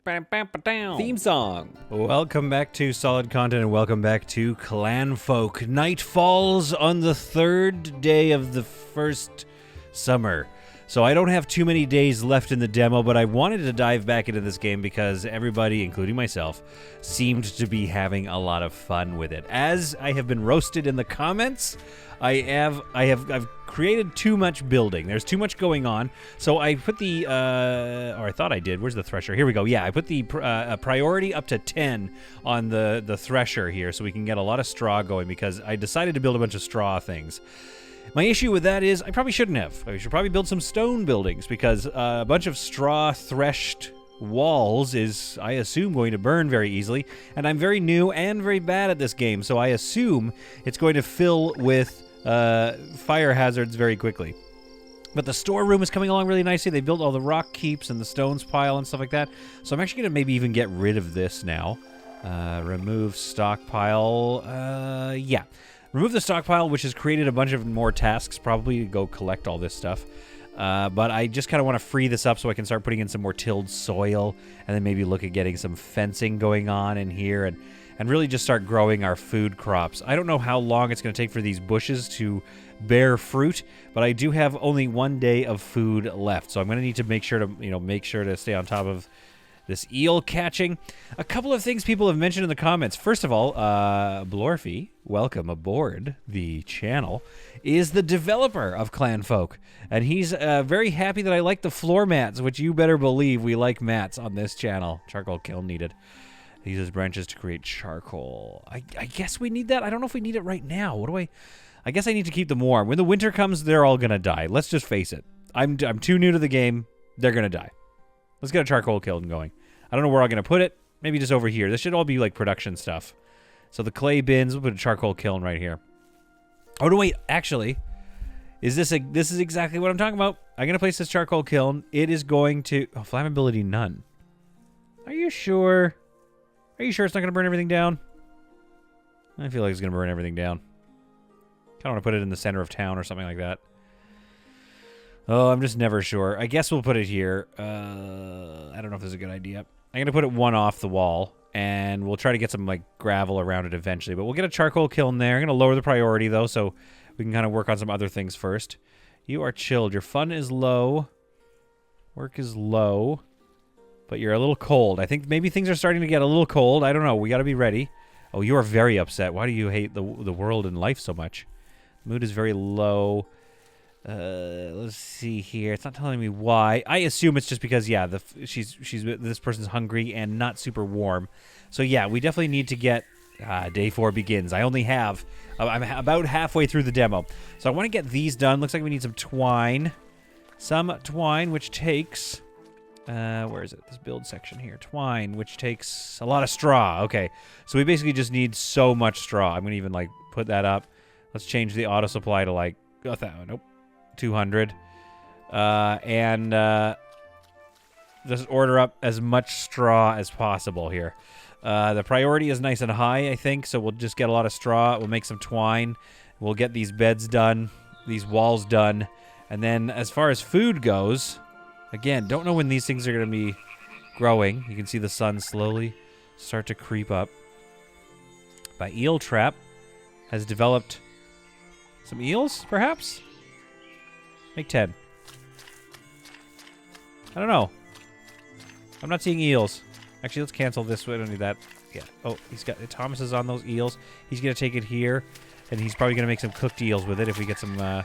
Theme song. Welcome back to Solid Content and welcome back to Clanfolk. Night falls on the third day of the first summer. So I don't have too many days left in the demo, but I wanted to dive back into this game because everybody, including myself, seemed to be having a lot of fun with it. As I have been roasted in the comments, I've created too much building. There's too much going on. So I put the, or I thought I did. Where's the thresher? Here we go. Yeah, I put the priority up to 10 on the thresher here so we can get a lot of straw going because I decided to build a bunch of straw things. My issue with that is I probably shouldn't have. I should probably build some stone buildings because a bunch of straw threshed walls is, I assume, going to burn very easily. And I'm very new and very bad at this game, so I assume it's going to fill with fire hazards very quickly. But the storeroom is coming along really nicely. They built all the rock keeps and the stones pile and stuff like that. So I'm actually going to maybe even get rid of this now. Remove stockpile. Yeah. Remove the stockpile, which has created a bunch of more tasks, probably to go collect all this stuff. But I just kind of want to free this up so I can start putting in some more tilled soil and then maybe look at getting some fencing going on in here and really just start growing our food crops. I don't know how long it's going to take for these bushes to bear fruit, but I do have only 1 day of food left. So I'm going to need to make sure to stay on top of this eel catching. A couple of things people have mentioned in the comments. First of all, Blorfy, welcome aboard the channel, is the developer of Clanfolk. And he's very happy that I like the floor mats, which you better believe we like mats on this channel. Charcoal kiln needed. He uses branches to create charcoal. I guess we need that. I don't know if we need it right now. I guess I need to keep them warm. When the winter comes, they're all going to die. Let's just face it. I'm too new to the game. They're going to die. Let's get a charcoal kiln going. I don't know where I'm going to put it. Maybe just over here. This should all be like production stuff. So the clay bins, we'll put a charcoal kiln right here. Oh, no, wait. Actually, this is exactly what I'm talking about. I'm going to place this charcoal kiln. It is going to... Oh, flammability none. Are you sure? Are you sure it's not going to burn everything down? I feel like it's going to burn everything down. Kind of want to put it in the center of town or something like that. Oh, I'm just never sure. I guess we'll put it here. I don't know if this is a good idea. I'm going to put it one off the wall, and we'll try to get some like gravel around it eventually. But we'll get a charcoal kiln there. I'm going to lower the priority, though, so we can kind of work on some other things first. You are chilled. Your fun is low. Work is low. But you're a little cold. I think maybe things are starting to get a little cold. I don't know. We got to be ready. Oh, you are very upset. Why do you hate the world and life so much? Mood is very low. Let's see here. It's not telling me why. I assume it's just because, yeah, this person's hungry and not super warm. So yeah, we definitely need to get day 4 begins. I only have I'm about halfway through the demo, so I want to get these done. Looks like we need some twine, which takes where is it? This build section here. Twine, which takes a lot of straw. Okay, so we basically just need so much straw. I'm gonna even like put that up. Let's change the auto supply to like 200. Just order up as much straw as possible here. The priority is nice and high, I think, so we'll just get a lot of straw. We'll make some twine. We'll get these beds done, these walls done. And then as far as food goes, again, don't know when these things are going to be growing. You can see the sun slowly start to creep up. My eel trap has developed some eels, perhaps? Make 10. I don't know. I'm not seeing eels. Actually, let's cancel this. We don't need that. Yeah. Oh, Thomas is on those eels. He's going to take it here, and he's probably going to make some cooked eels with it if we get some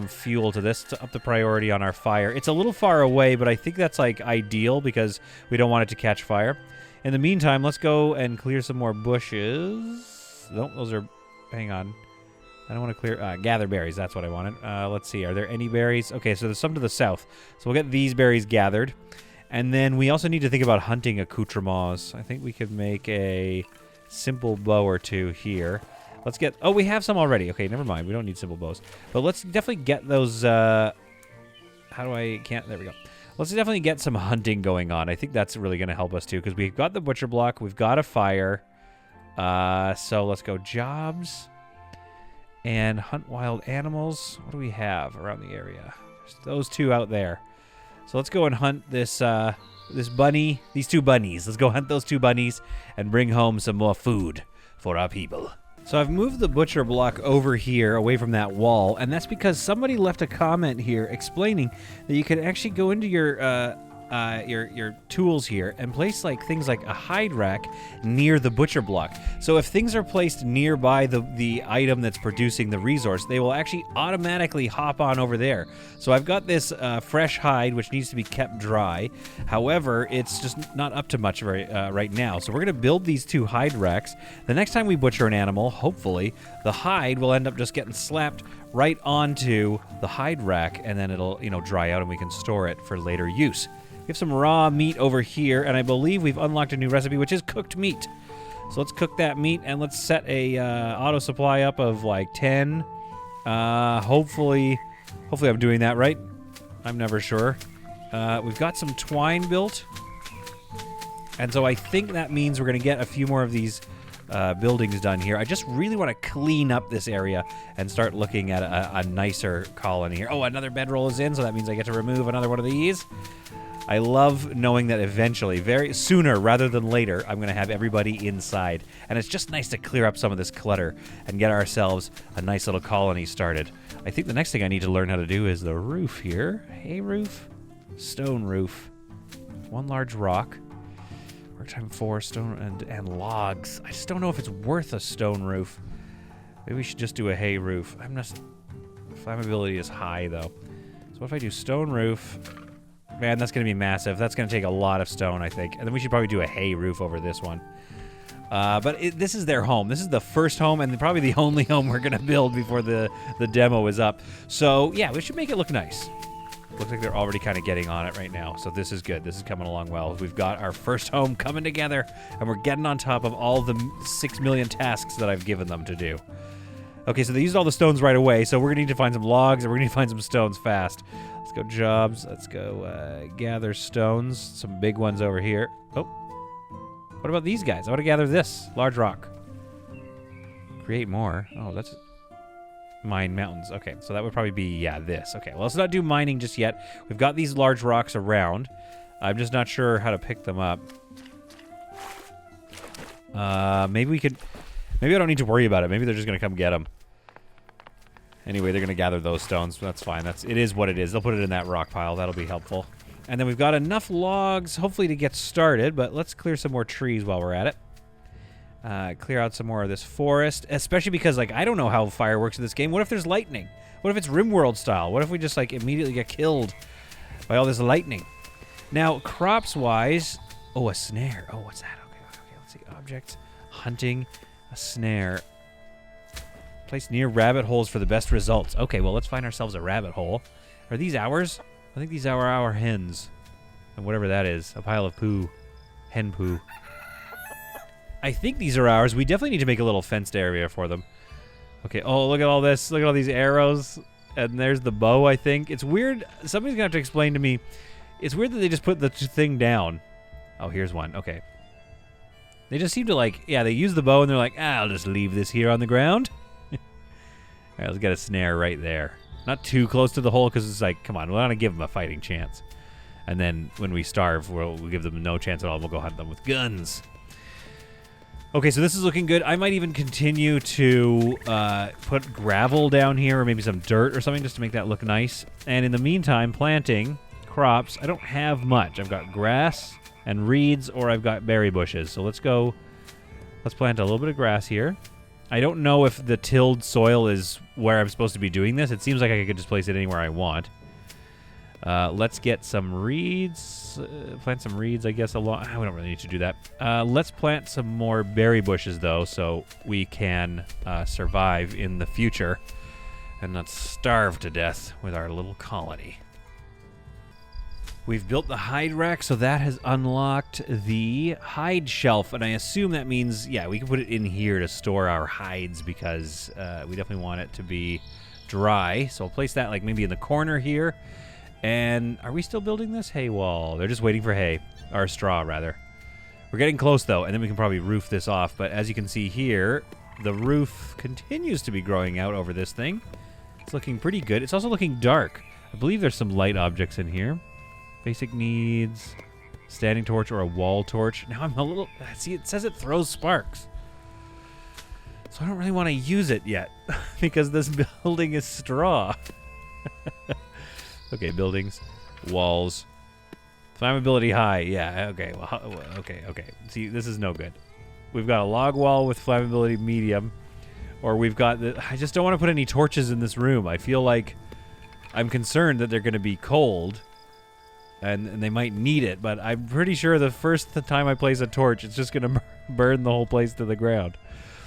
fuel to this to up the priority on our fire. It's a little far away, but I think that's like ideal because we don't want it to catch fire. In the meantime, let's go and clear some more bushes. Nope, those are... Hang on. I don't want to clear... gather berries. That's what I wanted. Let's see. Are there any berries? Okay, so there's some to the south. So we'll get these berries gathered. And then we also need to think about hunting accoutrements. I think we could make a simple bow or two here. Let's get... Oh, we have some already. Okay, never mind. We don't need simple bows. But let's definitely get those... How do I... Can't... There we go. Let's definitely get some hunting going on. I think that's really going to help us, too. Because we've got the butcher block. We've got a fire. So let's go jobs. And hunt wild animals. What do we have around the area? Just those two out there. So let's go and hunt this these two bunnies. Let's go hunt those two bunnies and bring home some more food for our people. So I've moved the butcher block over here away from that wall, and that's because somebody left a comment here explaining that you can actually go into your tools here and place things like a hide rack near the butcher block. So if things are placed nearby the item that's producing the resource, they will actually automatically hop on over there. So I've got this fresh hide which needs to be kept dry. However, it's just not up to much right now. So we're going to build these two hide racks. The next time we butcher an animal, hopefully, the hide will end up just getting slapped right onto the hide rack, and then it'll, dry out and we can store it for later use. We have some raw meat over here, and I believe we've unlocked a new recipe, which is cooked meat. So let's cook that meat, and let's set a auto supply up of 10. Hopefully I'm doing that right. I'm never sure. We've got some twine built, and so I think that means we're going to get a few more of these buildings done here. I just really want to clean up this area and start looking at a nicer colony here. Oh, another bedroll is in, so that means I get to remove another one of these. I love knowing that eventually, very sooner rather than later, I'm going to have everybody inside. And it's just nice to clear up some of this clutter and get ourselves a nice little colony started. I think the next thing I need to learn how to do is the roof here. Hay roof, stone roof, one large rock, work time 4, stone and logs. I just don't know if it's worth a stone roof. Maybe we should just do a hay roof. Flammability is high though. So what if I do stone roof? Man, that's going to be massive. That's going to take a lot of stone, I think. And then we should probably do a hay roof over this one. But this is their home. This is the first home and probably the only home we're going to build before the demo is up. So, yeah, we should make it look nice. Looks like they're already kind of getting on it right now. So this is good. This is coming along well. We've got our first home coming together, and we're getting on top of all the 6 million tasks that I've given them to do. Okay, so they used all the stones right away, so we're going to need to find some logs, and we're going to need to find some stones fast. Let's go jobs. Let's go gather stones. Some big ones over here. Oh. What about these guys? I want to gather this. Large rock. Create more. Oh, that's... Mine mountains. Okay, so that would probably be, this. Okay, well, let's not do mining just yet. We've got these large rocks around. I'm just not sure how to pick them up. Maybe we could... Maybe I don't need to worry about it. Maybe they're just going to come get them. Anyway, they're going to gather those stones. That's fine. It is what it is. They'll put it in that rock pile. That'll be helpful. And then we've got enough logs, hopefully, to get started. But let's clear some more trees while we're at it. Clear out some more of this forest. Especially because, I don't know how fire works in this game. What if there's lightning? What if it's RimWorld style? What if we just, immediately get killed by all this lightning? Now, crops-wise... Oh, a snare. Oh, what's that? Okay, let's see. Objects. Hunting. A snare. Place near rabbit holes for the best results. Okay, well, let's find ourselves a rabbit hole. Are these ours? I think these are our hens. And whatever that is. A pile of poo. Hen poo. I think these are ours. We definitely need to make a little fenced area for them. Okay, oh, look at all this. Look at all these arrows. And there's the bow, I think. It's weird. Somebody's going to have to explain to me. It's weird that they just put the thing down. Oh, here's one. Okay. They just seem to they use the bow and they're like, I'll just leave this here on the ground. All right, let's get a snare right there. Not too close to the hole because it's come on, we want to give them a fighting chance. And then when we starve, we'll give them no chance at all. We'll go hunt them with guns. Okay, so this is looking good. I might even continue to put gravel down here or maybe some dirt or something just to make that look nice. And in the meantime, planting crops. I don't have much. I've got grass and reeds, or I've got berry bushes. So let's plant a little bit of grass here. I don't know if the tilled soil is where I'm supposed to be doing this. It seems like I could just place it anywhere I want. Let's get some reeds. Plant some reeds, I guess, along... We don't really need to do that. Let's plant some more berry bushes, though, so we can survive in the future and not starve to death with our little colony. We've built the hide rack, so that has unlocked the hide shelf, and I assume that means, we can put it in here to store our hides because we definitely want it to be dry. So I'll place that maybe in the corner here. And are we still building this hay wall? They're just waiting for hay, or straw, rather. We're getting close, though, and then we can probably roof this off. But as you can see here, the roof continues to be growing out over this thing. It's looking pretty good. It's also looking dark. I believe there's some light objects in here. Basic needs. Standing torch or a wall torch. Now I'm a little... See, it says it throws sparks. So I don't really want to use it yet because this building is straw. Okay, buildings, walls, flammability high. Yeah, okay, well, okay. See, this is no good. We've got a log wall with flammability medium, or we've got the... I just don't want to put any torches in this room. I feel like I'm concerned that they're going to be cold, and they might need it, but I'm pretty sure the first time I place a torch, it's just going to burn the whole place to the ground.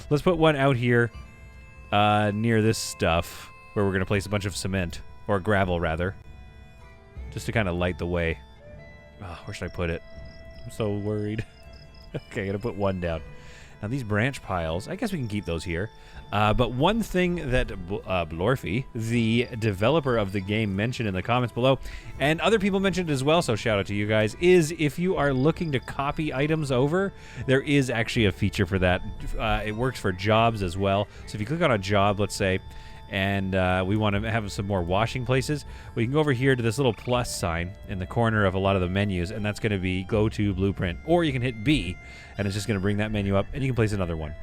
Let's put one out here near this stuff where we're going to place a bunch of cement, or gravel, rather, just to kind of light the way. Oh, where should I put it? I'm so worried. Okay, I'm going to put one down. Now, these branch piles, I guess we can keep those here. But one thing that Blorfy, the developer of the game, mentioned in the comments below, and other people mentioned it as well, so shout out to you guys, is if you are looking to copy items over, there is actually a feature for that. It works for jobs as well. So if you click on a job, let's say, and we want to have some more washing places, we can go over here to this little plus sign in the corner of a lot of the menus, and that's going to be go to blueprint. Or you can hit B, and it's just going to bring that menu up, and you can place another one.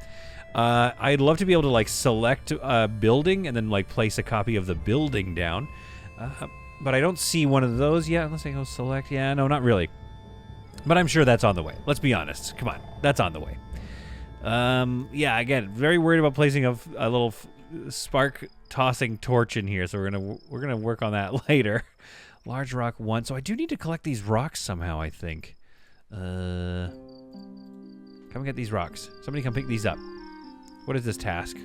I'd love to be able to like select a building and then like place a copy of the building down, but I don't see one of those yet. Unless I go select, yeah, no, not really. But I'm sure that's on the way. Let's be honest. Come on, that's on the way. Yeah, again, very worried about placing a little spark tossing torch in here, so we're gonna work on that later. Large rock 1. So I do need to collect these rocks somehow, I think. Come and get these rocks. Somebody come pick these up. What is this task?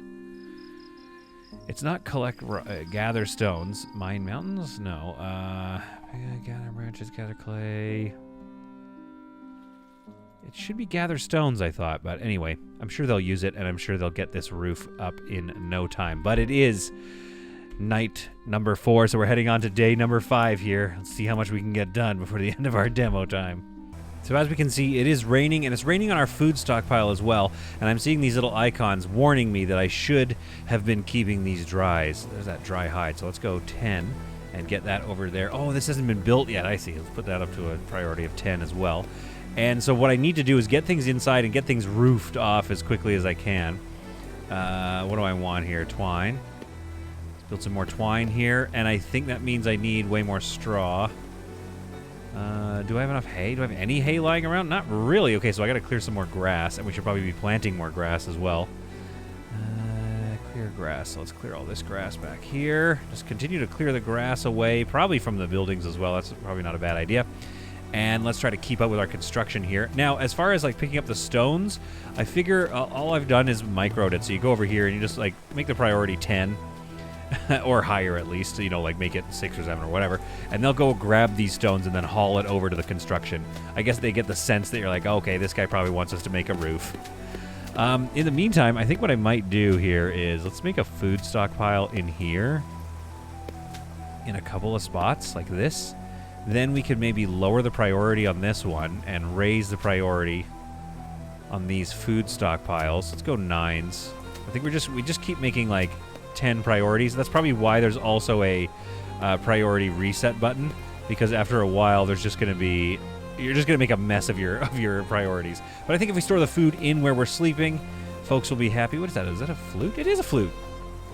It's not gather stones. Mine mountains? No. Gather branches, gather clay. It should be gather stones, I thought. But anyway, I'm sure they'll use it, and I'm sure they'll get this roof up in no time. But it is night number 4, so we're heading on to day number 5 here. Let's see how much we can get done before the end of our demo time. So as we can see, it is raining, and it's raining on our food stockpile as well. And I'm seeing these little icons warning me that I should have been keeping these dries. There's that dry hide. So let's go 10 and get that over there. Oh, this hasn't been built yet. I see. Let's put that up to a priority of 10 as well. And so what I need to do is get things inside and get things roofed off as quickly as I can. What do I want here? Twine. Let's build some more twine here. And I think that means I need way more straw. Do I have enough hay? Do I have any hay lying around? Not really. Okay, so I got to clear some more grass, and we should probably be planting more grass as well. Clear grass. So let's clear all this grass back here. Just continue to clear the grass away, probably from the buildings as well. That's probably not a bad idea. And let's try to keep up with our construction here. Now, as far as like picking up the stones, I figure all I've done is microed it. So you go over here and you just like make the priority 10. Or higher at least, you know, like make it 6 or 7 or whatever, and they'll go grab these stones and then haul it over to the construction. I guess they get the sense that you're like, okay, this guy probably wants us to make a roof. In the meantime, I think what I might do here is let's make a food stockpile in here in a couple of spots like this. Then we could maybe lower the priority on this one and raise the priority on these food stockpiles. Let's go 9s. I think we just keep making like 10 priorities. That's probably why there's also a priority reset button, because after a while there's just going to be, you're just going to make a mess of your priorities. But I think if we store the food in where we're sleeping, folks will be happy. What is that? Is that a flute? It is a flute.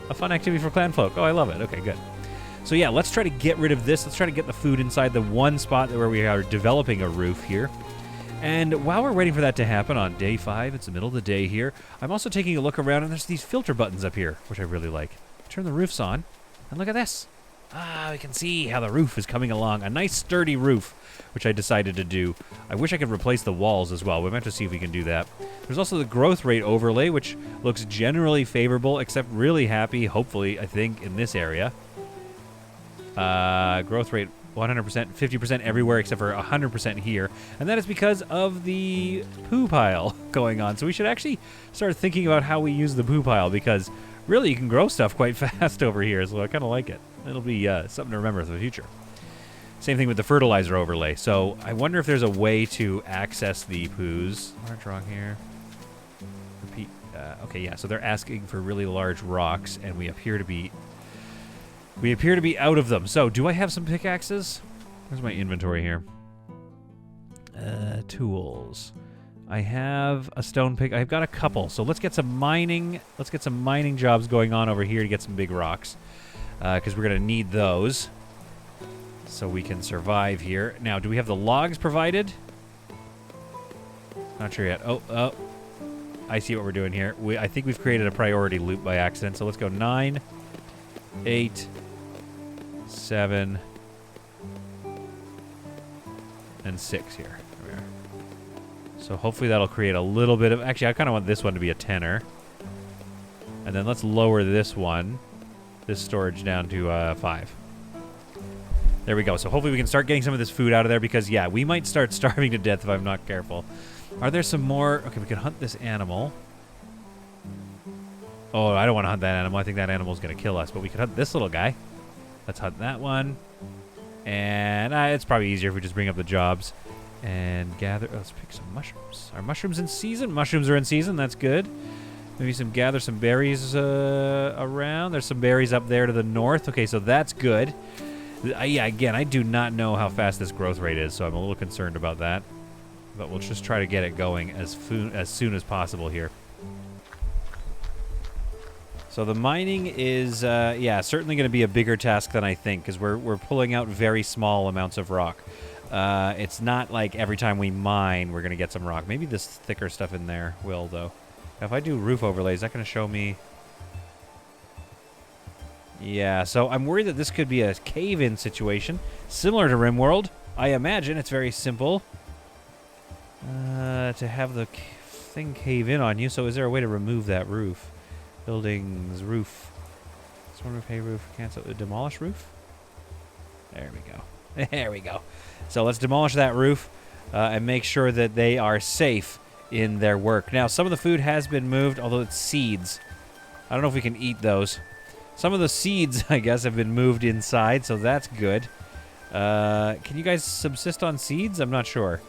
A fun activity for Clanfolk. Oh, I love it. Okay, good. So yeah, let's try to get rid of this. Let's try to get the food inside the one spot where we are developing a roof here. And while we're waiting for that to happen on day 5, it's the middle of the day here, I'm also taking a look around, and there's these filter buttons up here, which I really like. Turn the roofs on, and look at this. We can see how the roof is coming along. A nice sturdy roof, which I decided to do. I wish I could replace the walls as well. We might have to see if we can do that. There's also the growth rate overlay, which looks generally favorable, except really happy, hopefully, I think, in this area. Growth rate 100%, 50% everywhere except for 100% here. And that is because of the poo pile going on. So we should actually start thinking about how we use the poo pile, because really you can grow stuff quite fast over here. So I kind of like it. It'll be something to remember for the future. Same thing with the fertilizer overlay. So I wonder if there's a way to access the poos. Large rock here. Repeat. Okay, yeah. So they're asking for really large rocks, and we appear to be out of them. So do I have some pickaxes? Where's my inventory here? Tools. I have a stone pick. I've got a couple. So let's get some mining. Let's get some mining jobs going on over here to get some big rocks. Because we're going to need those. So we can survive here. Now, do we have the logs provided? Not sure yet. Oh. I see what we're doing here. I think we've created a priority loop by accident. So let's go 9, 8, 7, and 6 here. There we are. So hopefully that'll create a little bit of... Actually, I kind of want this one to be a 10er. And then let's lower this one, this storage, down to 5. There we go. So hopefully we can start getting some of this food out of there because, yeah, we might start starving to death if I'm not careful. Are there some more... Okay, we can hunt this animal. Oh, I don't want to hunt that animal. I think that animal's going to kill us. But we could hunt this little guy. Let's hunt that one. And it's probably easier if we just bring up the jobs. And gather... let's pick some mushrooms. Are mushrooms in season? Mushrooms are in season. That's good. Maybe gather some berries around. There's some berries up there to the north. Okay, so that's good. Yeah, again, I do not know how fast this growth rate is, so I'm a little concerned about that. But we'll just try to get it going as soon as possible here. So the mining is, yeah, certainly going to be a bigger task than I think, because we're pulling out very small amounts of rock. It's not like every time we mine, we're going to get some rock. Maybe this thicker stuff in there will, though. If I do roof overlay, is that going to show me... Yeah, so I'm worried that this could be a cave-in situation, similar to RimWorld. I imagine it's very simple to have the thing cave in on you. So is there a way to remove that roof? Buildings, roof. Storm roof, hay roof, cancel, demolish roof? There we go. There we go. So let's demolish that roof and make sure that they are safe in their work. Now, some of the food has been moved, although it's seeds. I don't know if we can eat those. Some of the seeds, I guess, have been moved inside, so that's good. Can you guys subsist on seeds? I'm not sure.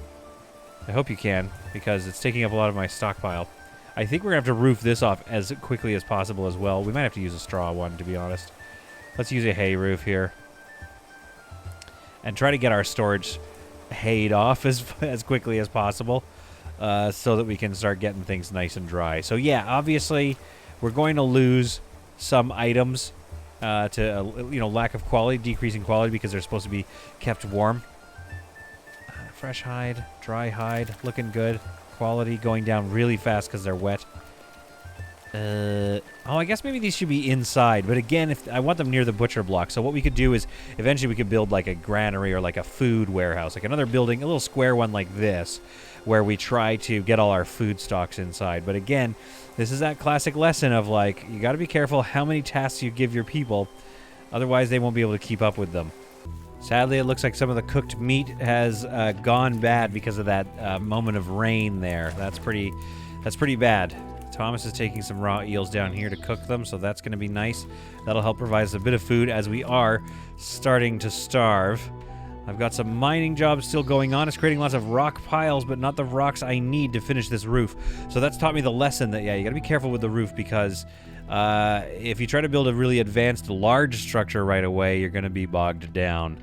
I hope you can, because it's taking up a lot of my stockpile. I think we're going to have to roof this off as quickly as possible as well. We might have to use a straw one, to be honest. Let's use a hay roof here. And try to get our storage hayed off as quickly as possible, so that we can start getting things nice and dry. So yeah, obviously, we're going to lose some items to lack of quality, decreasing quality because they're supposed to be kept warm. Fresh hide, dry hide, looking good. Quality going down really fast because they're wet. I guess maybe these should be inside, but again, if I want them near the butcher block. So what we could do is eventually we could build like a granary or like a food warehouse, like another building, a little square one like this, where we try to get all our food stocks inside. But again, this is that classic lesson of like, you got to be careful how many tasks you give your people, otherwise they won't be able to keep up with them. Sadly, it looks like some of the cooked meat has gone bad because of that moment of rain there. That's pretty bad. Thomas is taking some raw eels down here to cook them, so that's going to be nice. That'll help provide us a bit of food as we are starting to starve. I've got some mining jobs still going on. It's creating lots of rock piles, but not the rocks I need to finish this roof. So that's taught me the lesson that, yeah, you got to be careful with the roof because if you try to build a really advanced, large structure right away, you're going to be bogged down.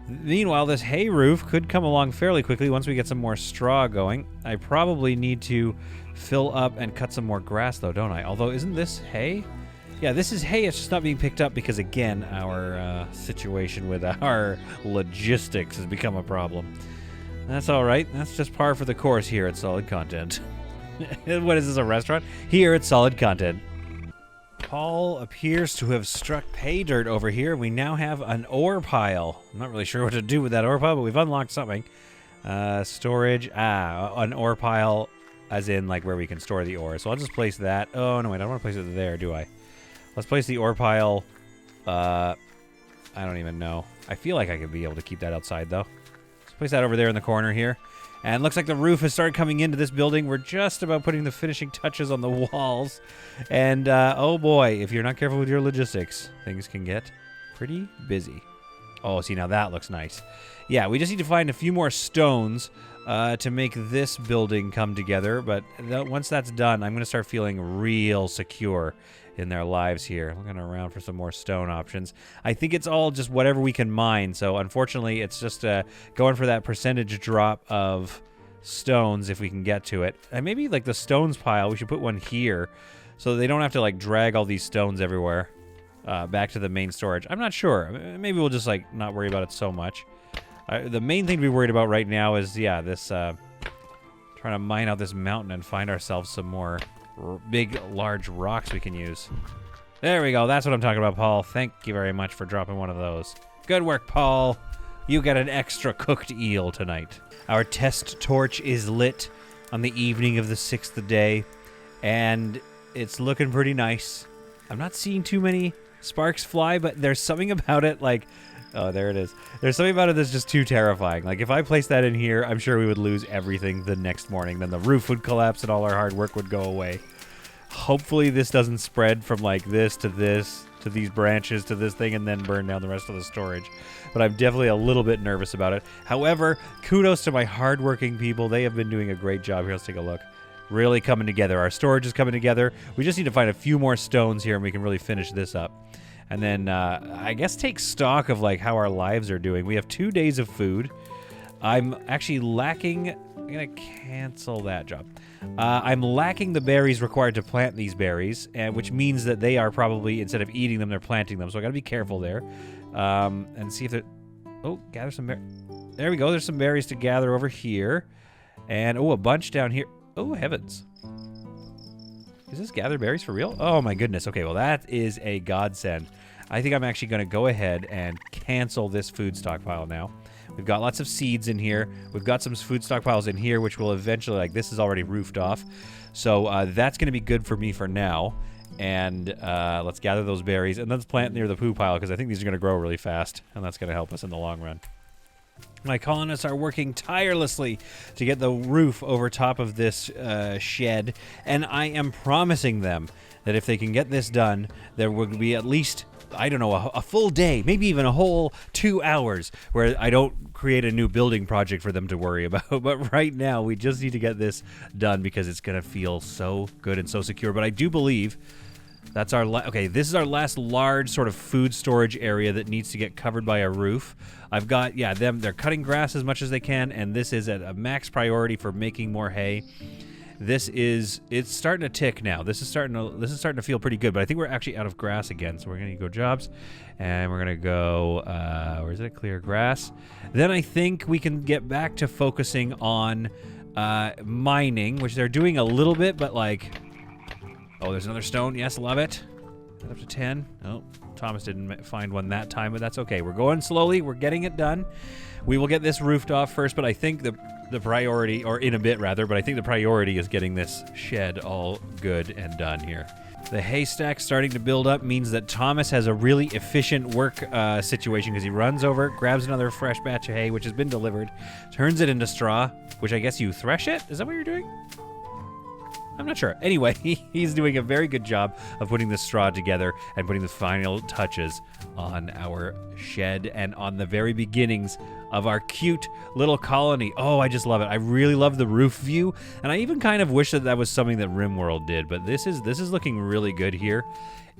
Meanwhile, this hay roof could come along fairly quickly once we get some more straw going. I probably need to fill up and cut some more grass, though, don't I? Although, isn't this hay? Yeah, this is hay. It's just not being picked up because, again, our situation with our logistics has become a problem. That's all right. That's just par for the course here at Solid Content. What is this, a restaurant? Here at Solid Content. Paul appears to have struck pay dirt over here. We now have an ore pile. I'm not really sure what to do with that ore pile, but we've unlocked something. Storage. An ore pile, as in like where we can store the ore. So I'll just place that. Oh, no, wait, I don't want to place it there, do I? Let's place the ore pile. I don't even know. I feel like I could be able to keep that outside, though. Let's place that over there in the corner here. And it looks like the roof has started coming into this building. We're just about putting the finishing touches on the walls. And, oh boy, if you're not careful with your logistics, things can get pretty busy. Oh, see, now that looks nice. Yeah, we just need to find a few more stones to make this building come together. But once that's done, I'm going to start feeling real secure in their lives here. Looking around for some more stone options. I think it's all just whatever we can mine. So unfortunately, it's just going for that percentage drop of stones if we can get to it. And maybe like the stones pile, we should put one here so they don't have to like drag all these stones everywhere back to the main storage. I'm not sure. Maybe we'll just like not worry about it so much. The main thing to be worried about right now is, yeah, this trying to mine out this mountain and find ourselves some more big, large rocks we can use. There we go. That's what I'm talking about, Paul. Thank you very much for dropping one of those. Good work, Paul. You get an extra cooked eel tonight. Our test torch is lit on the evening of the 6th day, and it's looking pretty nice. I'm not seeing too many sparks fly, but there's something about it, like... Oh, there it is. There's something about it that's just too terrifying. Like, if I placed that in here, I'm sure we would lose everything the next morning. Then the roof would collapse and all our hard work would go away. Hopefully this doesn't spread from, like, this, to these branches, to this thing, and then burn down the rest of the storage. But I'm definitely a little bit nervous about it. However, kudos to my hardworking people. They have been doing a great job here. Let's take a look. Really coming together. Our storage is coming together. We just need to find a few more stones here, and we can really finish this up. And then, I guess, take stock of, like, how our lives are doing. We have 2 days of food. I'm actually lacking... I'm going to cancel that job. I'm lacking the berries required to plant these berries, which means that they are probably, instead of eating them, they're planting them. So I got to be careful there. And see if they're... Oh, gather some berries. There we go. There's some berries to gather over here. And, oh, a bunch down here. Oh, heavens. Is this gather berries for real? Oh, my goodness. Okay, well, that is a godsend. I think I'm actually going to go ahead and cancel this food stockpile now. We've got lots of seeds in here. We've got some food stockpiles in here, which will eventually, like, this is already roofed off. So that's going to be good for me for now. And let's gather those berries. And let's plant near the poo pile, because I think these are going to grow really fast. And that's going to help us in the long run. My colonists are working tirelessly to get the roof over top of this shed. And I am promising them that if they can get this done, there will be at least... I don't know, a full day, maybe even a whole 2 hours where I don't create a new building project for them to worry about. But right now, we just need to get this done because it's going to feel so good and so secure. But I do believe that's our... Okay, this is our last large sort of food storage area that needs to get covered by a roof. I've got, yeah, they're cutting grass as much as they can, and this is at a max priority for making more hay. It's starting to tick now. This is starting to feel pretty good, but I think we're actually out of grass again. So we're going to go jobs, and we're going to go, where is it? Clear grass. Then I think we can get back to focusing on mining, which they're doing a little bit, but like, oh, there's another stone. Yes, love it. Up to 10. Oh, Thomas didn't find one that time, but that's okay. We're going slowly. We're getting it done. We will get this roofed off first, but I think the priority, or in a bit rather, but I think the priority is getting this shed all good and done here. The haystack starting to build up means that Thomas has a really efficient work situation because he runs over, grabs another fresh batch of hay, which has been delivered, turns it into straw, which I guess you thresh it? Is that what you're doing? I'm not sure. Anyway, he's doing a very good job of putting the straw together and putting the final touches on our shed and on the very beginnings of our cute little colony. Oh, I just love it. I really love the roof view, and I even kind of wish that was something that RimWorld did, but this is looking really good here.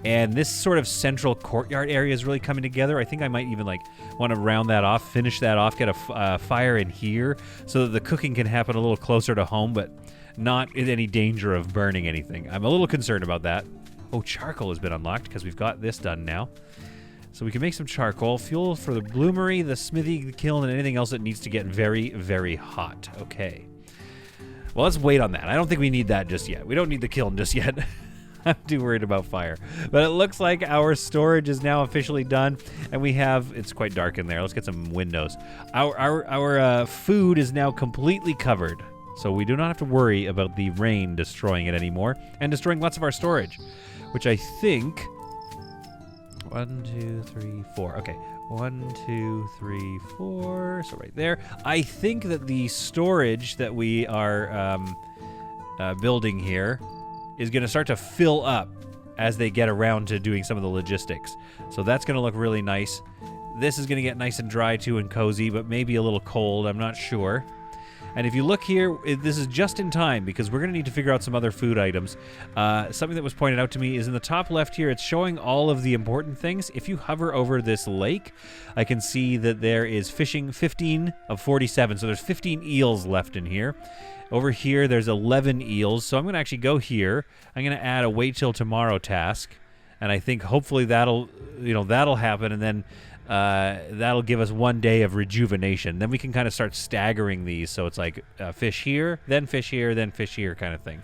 And this sort of central courtyard area is really coming together. I think I might even like want to round that off, finish that off, get a fire in here so that the cooking can happen a little closer to home, but not in any danger of burning anything. I'm a little concerned about that. Oh, charcoal has been unlocked because we've got this done now. So we can make some charcoal, fuel for the bloomery, the smithy, the kiln, and anything else that needs to get very, very hot. Okay. Well, let's wait on that. I don't think we need that just yet. We don't need the kiln just yet. I'm too worried about fire. But it looks like our storage is now officially done, and we have... It's quite dark in there. Let's get some windows. Our food is now completely covered, so we do not have to worry about the rain destroying it anymore, and destroying lots of our storage, which I think... 1, 2, 3, 4. Okay. 1, 2, 3, 4. So right there. I think that the storage that we are building here is going to start to fill up as they get around to doing some of the logistics. So that's going to look really nice. This is going to get nice and dry too and cozy, but maybe a little cold. I'm not sure. And if you look here, this is just in time because we're going to need to figure out some other food items. Something that was pointed out to me is in the top left here, it's showing all of the important things. If you hover over this lake, I can see that there is fishing 15 of 47. So there's 15 eels left in here. Over here, there's 11 eels. So I'm going to actually go here. I'm going to add a wait till tomorrow task. And I think hopefully that'll happen. And then that'll give us 1 day of rejuvenation. Then we can kind of start staggering these. So it's like fish here, then fish here, then fish here kind of thing.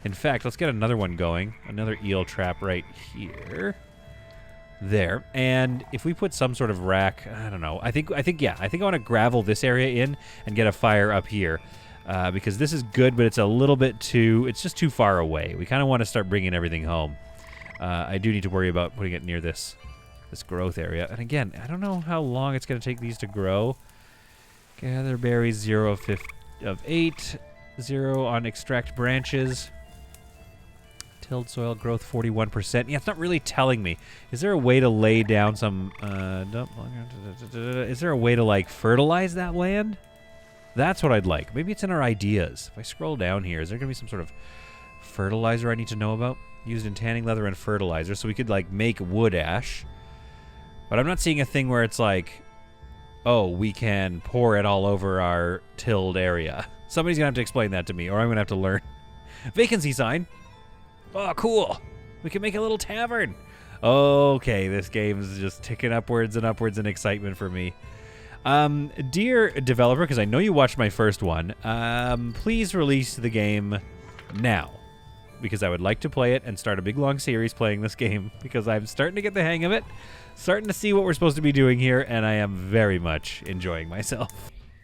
In fact, let's get another one going. Another eel trap right here. There. And if we put some sort of rack, I don't know. I think I want to gravel this area in and get a fire up here. Because this is good, but it's it's just too far away. We kind of want to start bringing everything home. I do need to worry about putting it near this growth area. And again, I don't know how long it's going to take these to grow. Gather berries, 0 of 8. 0 on extract branches. Tilled soil growth, 41%. Yeah, it's not really telling me. Is there a way to lay down some... is there a way to, like, fertilize that land? That's what I'd like. Maybe it's in our ideas. If I scroll down here, is there going to be some sort of fertilizer I need to know about? Used in tanning leather and fertilizer. So we could, like, make wood ash. But I'm not seeing a thing where it's like, oh, we can pour it all over our tilled area. Somebody's going to have to explain that to me, or I'm going to have to learn. Vacancy sign. Oh, cool. We can make a little tavern. Okay, this game's just ticking upwards and upwards in excitement for me. Dear developer, because I know you watched my first one, please release the game now. Because I would like to play it and start a big long series playing this game because I'm starting to get the hang of it, starting to see what we're supposed to be doing here, and I am very much enjoying myself.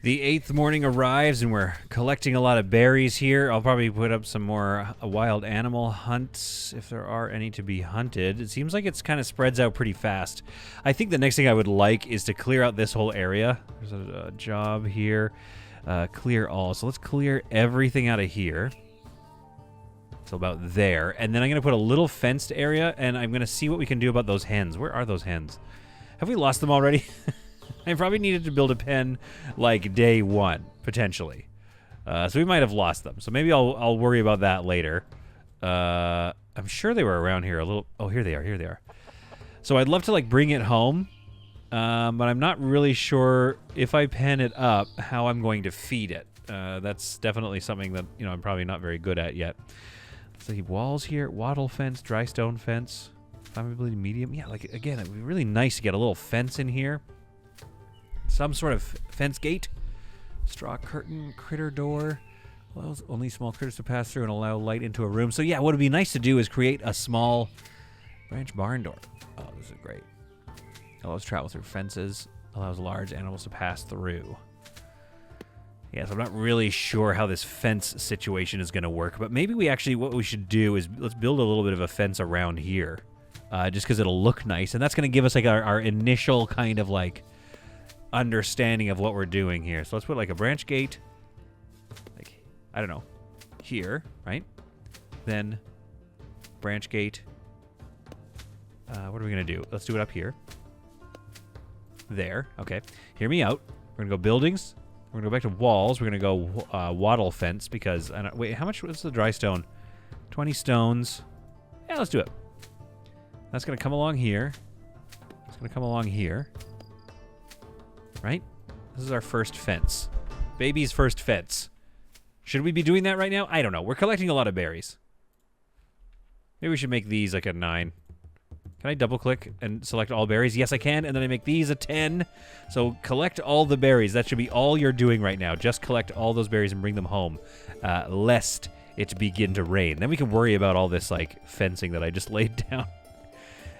The 8th morning arrives and we're collecting a lot of berries here. I'll probably put up some more wild animal hunts if there are any to be hunted. It seems like it's kind of spreads out pretty fast. I think the next thing I would like is to clear out this whole area. There's a job here. Clear all. So let's clear everything out of here. So about there. And then I'm going to put a little fenced area, and I'm going to see what we can do about those hens. Where are those hens? Have we lost them already? I probably needed to build a pen like day 1, potentially. So we might have lost them. So maybe I'll worry about that later. I'm sure they were around here a little. Oh, here they are. So I'd love to like bring it home, but I'm not really sure if I pen it up how I'm going to feed it. That's definitely something that I'm probably not very good at yet. So walls here, wattle fence, dry stone fence, probably medium. Yeah, like again, it would be really nice to get a little fence in here. Some sort of fence gate, straw curtain, critter door, allows only small critters to pass through and allow light into a room. So yeah, what would be nice to do is create a small branch barn door. Oh, this is great. Allows travel through fences, allows large animals to pass through. Yeah, so I'm not really sure how this fence situation is going to work, but maybe what we should do is let's build a little bit of a fence around here, just because it'll look nice, and that's going to give us like our initial kind of like understanding of what we're doing here. So let's put like a branch gate, like, I don't know, here, right? Then branch gate. What are we going to do? Let's do it up here. There. Okay. Hear me out. We're going to go buildings. We're going to go back to walls. We're going to go wattle fence because... wait, how much was the dry stone? 20 stones. Yeah, let's do it. That's going to come along here. It's going to come along here. Right? This is our first fence. Baby's first fence. Should we be doing that right now? I don't know. We're collecting a lot of berries. Maybe we should make these like a 9. Can I double click and select all berries? Yes, I can. And then I make these a 10. So collect all the berries. That should be all you're doing right now. Just collect all those berries and bring them home, lest it begin to rain. Then we can worry about all this like fencing that I just laid down.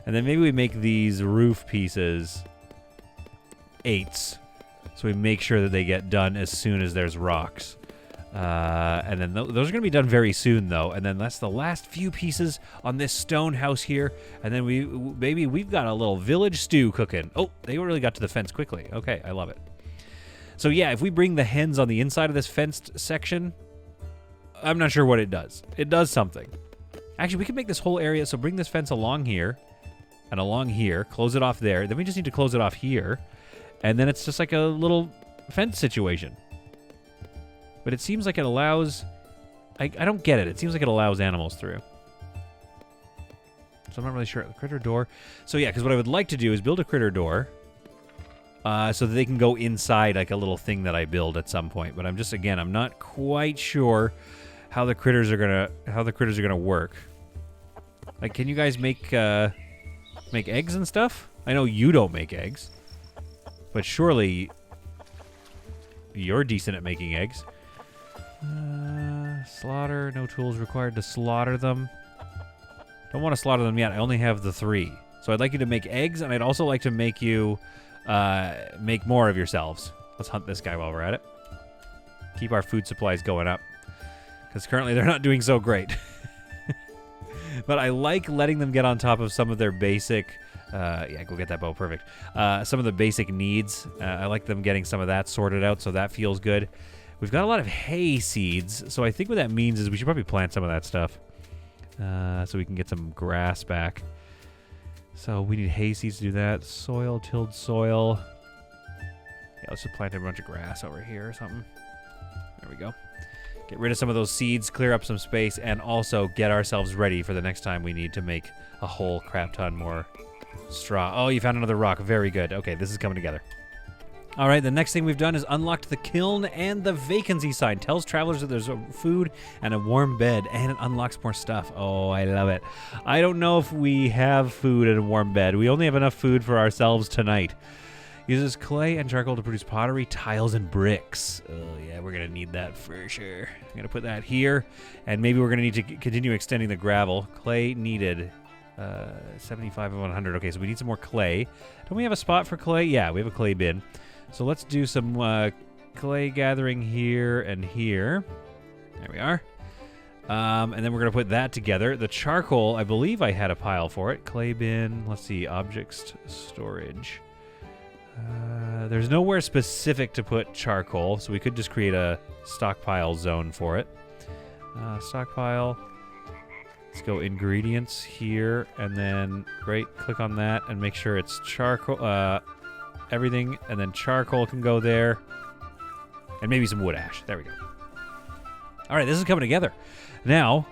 And then maybe we make these roof pieces 8s. So we make sure that they get done as soon as there's rocks. And then those are going to be done very soon, though. And then that's the last few pieces on this stone house here. And then we've got a little village stew cooking. Oh, they really got to the fence quickly. Okay, I love it. So yeah, if we bring the hens on the inside of this fenced section, I'm not sure what it does. It does something. Actually, we can make this whole area. So bring this fence along here and along here. Close it off there. Then we just need to close it off here. And then it's just like a little fence situation. But it seems like it allows... I don't get it. It seems like it allows animals through. So I'm not really sure. The critter door. So yeah, because what I would like to do is build a critter door so that they can go inside like a little thing that I build at some point. But I'm just, again, I'm not quite sure how the critters are gonna work. Like, can you guys make eggs and stuff? I know you don't make eggs, but surely you're decent at making eggs. Slaughter, no tools required to slaughter them. Don't want to slaughter them yet. I only have the 3. So I'd like you to make eggs, and I'd also like to make you make more of yourselves. Let's hunt this guy while we're at it. Keep our food supplies going up, because currently they're not doing so great. But I like letting them get on top of some of their basic... yeah, go get that bow. Perfect. Some of the basic needs. I like them getting some of that sorted out, so that feels good. We've got a lot of hay seeds, so I think what that means is we should probably plant some of that stuff so we can get some grass back. So we need hay seeds to do that. Soil, tilled soil. Yeah, let's just plant a bunch of grass over here or something. There we go. Get rid of some of those seeds, clear up some space, and also get ourselves ready for the next time we need to make a whole crap ton more straw. Oh, you found another rock. Very good. Okay, this is coming together. All right, the next thing we've done is unlocked the kiln and the vacancy sign. Tells travelers that there's food and a warm bed, and it unlocks more stuff. Oh, I love it. I don't know if we have food and a warm bed. We only have enough food for ourselves tonight. Uses clay and charcoal to produce pottery, tiles, and bricks. Oh, yeah, we're going to need that for sure. I'm going to put that here, and maybe we're going to need to continue extending the gravel. Clay needed 75 of 100. Okay, so we need some more clay. Don't we have a spot for clay? Yeah, we have a clay bin. So let's do some clay gathering here and here. There we are. And then we're going to put that together. The charcoal, I believe I had a pile for it. Clay bin. Let's see. Objects storage. There's nowhere specific to put charcoal, so we could just create a stockpile zone for it. Stockpile. Let's go ingredients here, and then click on that and make sure it's charcoal. Everything, and then charcoal can go there, and maybe some wood ash. There we go. All right, this is coming together. Now,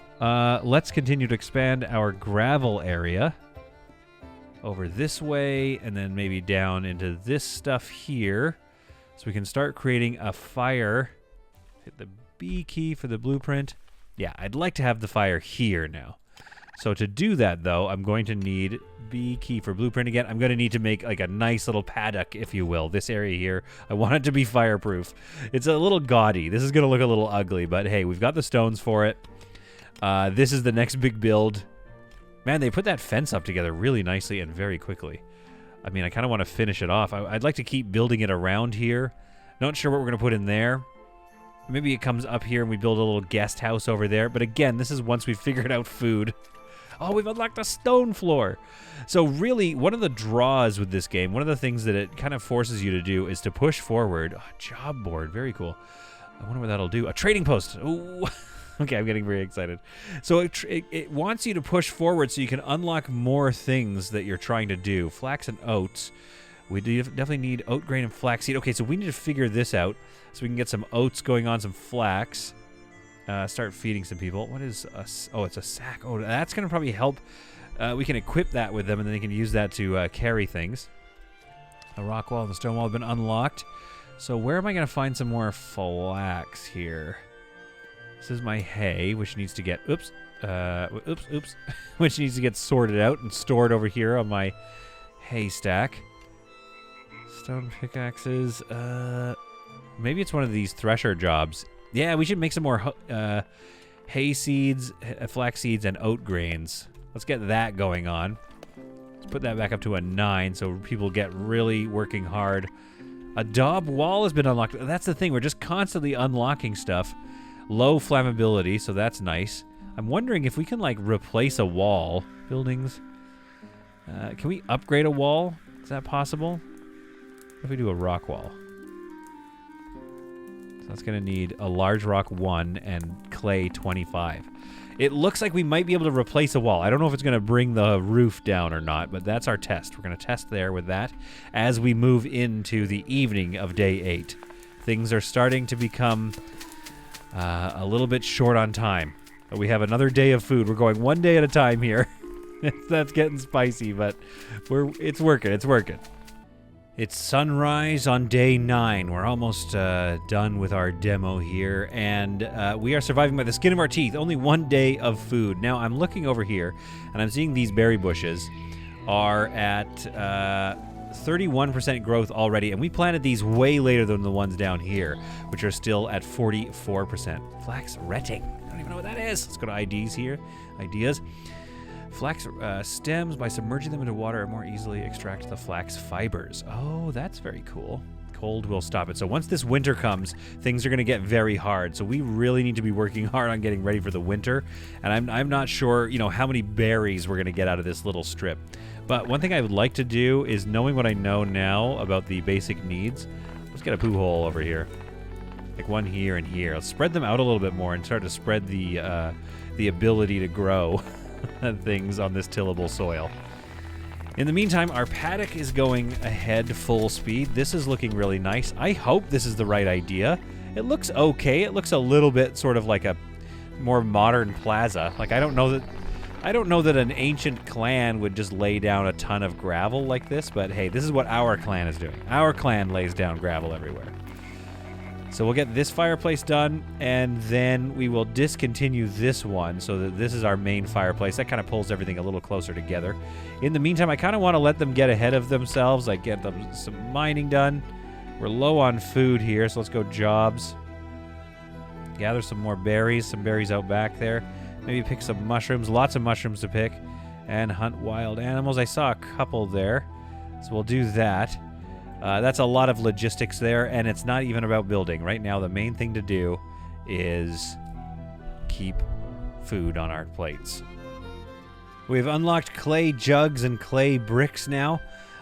let's continue to expand our gravel area over this way, and then maybe down into this stuff here, so we can start creating a fire. Hit the B key for the blueprint. Yeah, I'd like to have the fire here now. So to do that, though, I'm going to need B key for blueprint again. I'm going to need to make like a nice little paddock, if you will. This area here, I want it to be fireproof. It's a little gaudy. This is going to look a little ugly, but hey, we've got the stones for it. This is the next big build. Man, they put that fence up together really nicely and very quickly. I mean, I kind of want to finish it off. I'd like to keep building it around here. Not sure what we're going to put in there. Maybe it comes up here and we build a little guest house over there. But again, this is once we've figured out food. Oh, we've unlocked a stone floor. So really, one of the draws with this game, one of the things that it kind of forces you to do is to push forward. Oh, job board, very cool. I wonder what that'll do. A trading post. Ooh. Okay, I'm getting very excited. So it wants you to push forward so you can unlock more things that you're trying to do. Flax and oats. We definitely need oat grain and flaxseed. Okay, so we need to figure this out so we can get some oats going on, some flax. Start feeding some people. What is oh, it's a sack. Oh, that's going to probably help. We can equip that with them, and then they can use that to carry things. The rock wall and the stone wall have been unlocked. So where am I going to find some more flax here? This is my hay, which needs to get... Oops. Which needs to get sorted out and stored over here on my haystack. Stone pickaxes. Maybe it's one of these thresher jobs. Yeah, we should make some more hay seeds, flax seeds, and oat grains. Let's get that going on. Let's put that back up to a 9 so people get really working hard. A daub wall has been unlocked. That's the thing. We're just constantly unlocking stuff. Low flammability, so that's nice. I'm wondering if we can, like, replace a wall. Buildings. Can we upgrade a wall? Is that possible? What if we do a rock wall? That's going to need a large rock 1 and clay 25. It looks like we might be able to replace a wall. I don't know if it's going to bring the roof down or not, but that's our test. We're going to test there with that as we move into the evening of day 8. Things are starting to become a little bit short on time. But we have another day of food. We're going one day at a time here. That's getting spicy, but it's working. It's working. It's sunrise on day 9. We're almost done with our demo here, and we are surviving by the skin of our teeth. Only one day of food. Now, I'm looking over here, and I'm seeing these berry bushes are at 31% growth already, and we planted these way later than the ones down here, which are still at 44%. Flax retting. I don't even know what that is. Let's go to IDs here. Ideas. Flax stems, by submerging them into water, more easily extract the flax fibers. Oh, that's very cool. Cold will stop it. So once this winter comes, things are going to get very hard. So we really need to be working hard on getting ready for the winter. And I'm not sure, how many berries we're going to get out of this little strip. But one thing I would like to do is, knowing what I know now about the basic needs, let's get a poo hole over here. Like one here and here. Let's spread them out a little bit more and start to spread the ability to grow things on this tillable soil. In the meantime, our paddock is going ahead full speed. This is looking really nice. I hope this is the right idea. It looks okay. It looks a little bit sort of like a more modern plaza. Like, I don't know that an ancient clan would just lay down a ton of gravel like this, but hey, this is what our clan is doing. Our clan lays down gravel everywhere. So we'll get this fireplace done, and then we will discontinue this one so that this is our main fireplace. That kind of pulls everything a little closer together. In the meantime, I kind of want to let them get ahead of themselves. Like, get them some mining done. We're low on food here, so let's go jobs. Gather some more berries, some berries out back there. Maybe pick some mushrooms, lots of mushrooms to pick. And hunt wild animals. I saw a couple there, so we'll do that. That's a lot of logistics there, and it's not even about building. Right now, the main thing to do is keep food on our plates. We've unlocked clay jugs and clay bricks now.